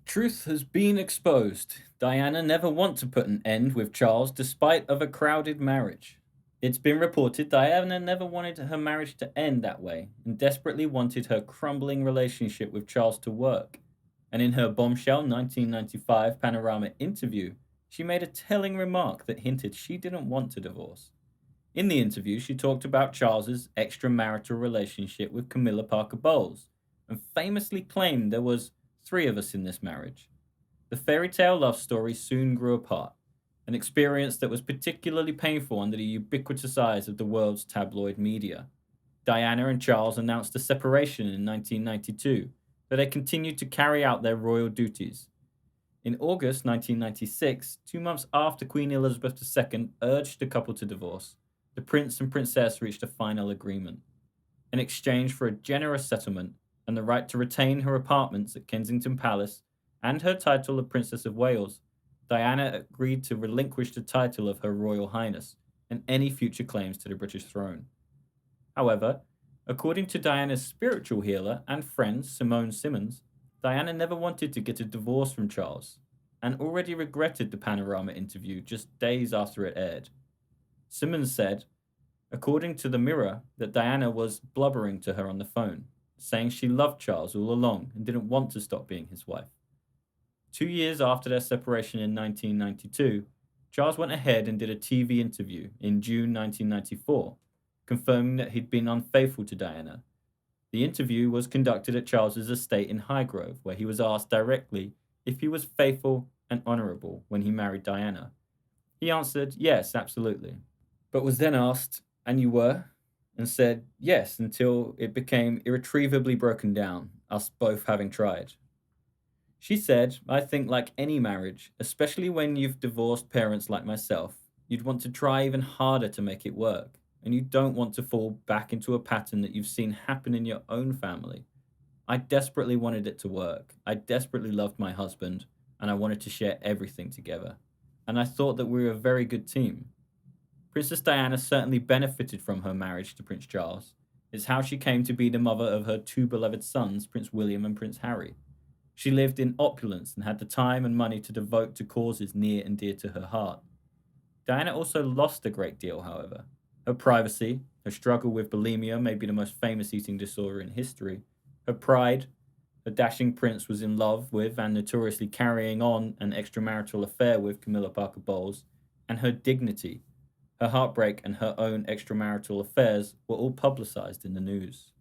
Truth has been exposed. Diana never wanted to put an end with Charles despite of a crowded marriage. It's been reported Diana never wanted her marriage to end that way and desperately wanted her crumbling relationship with Charles to work. And in her bombshell 1995 Panorama interview, she made a telling remark that hinted she didn't want to divorce. In the interview, she talked about Charles's extramarital relationship with Camilla Parker Bowles and famously claimed there was three of us in this marriage. The fairy tale love story soon grew apart, an experience that was particularly painful under the ubiquitous eyes of the world's tabloid media. Diana and Charles announced a separation in 1992, but they continued to carry out their royal duties. In August 1996, 2 months after Queen Elizabeth II urged the couple to divorce, the prince and princess reached a final agreement. In exchange for a generous settlement and the right to retain her apartments at Kensington Palace and her title of Princess of Wales, Diana agreed to relinquish the title of Her Royal Highness and any future claims to the British throne. However, according to Diana's spiritual healer and friend Simone Simmons, Diana never wanted to get a divorce from Charles and already regretted the Panorama interview just days after it aired. Simmons said, according to the Mirror, that Diana was blubbering to her on the phone, saying she loved Charles all along and didn't want to stop being his wife. 2 years after their separation in 1992, Charles went ahead and did a TV interview in June 1994, confirming that he'd been unfaithful to Diana. The interview was conducted at Charles's estate in Highgrove, where he was asked directly if he was faithful and honorable when he married Diana. He answered, yes, absolutely, but was then asked, and you were? And said, yes, until it became irretrievably broken down, us both having tried. She said, I think like any marriage, especially when you've divorced parents like myself, you'd want to try even harder to make it work, and you don't want to fall back into a pattern that you've seen happen in your own family. I desperately wanted it to work. I desperately loved my husband, and I wanted to share everything together. And I thought that we were a very good team. Princess Diana certainly benefited from her marriage to Prince Charles. It's how she came to be the mother of her two beloved sons, Prince William and Prince Harry. She lived in opulence and had the time and money to devote to causes near and dear to her heart. Diana also lost a great deal, however. Her privacy, her struggle with bulimia, maybe the most famous eating disorder in history, her pride, her dashing prince was in love with and notoriously carrying on an extramarital affair with Camilla Parker Bowles, and her dignity, her heartbreak, and her own extramarital affairs were all publicized in the news.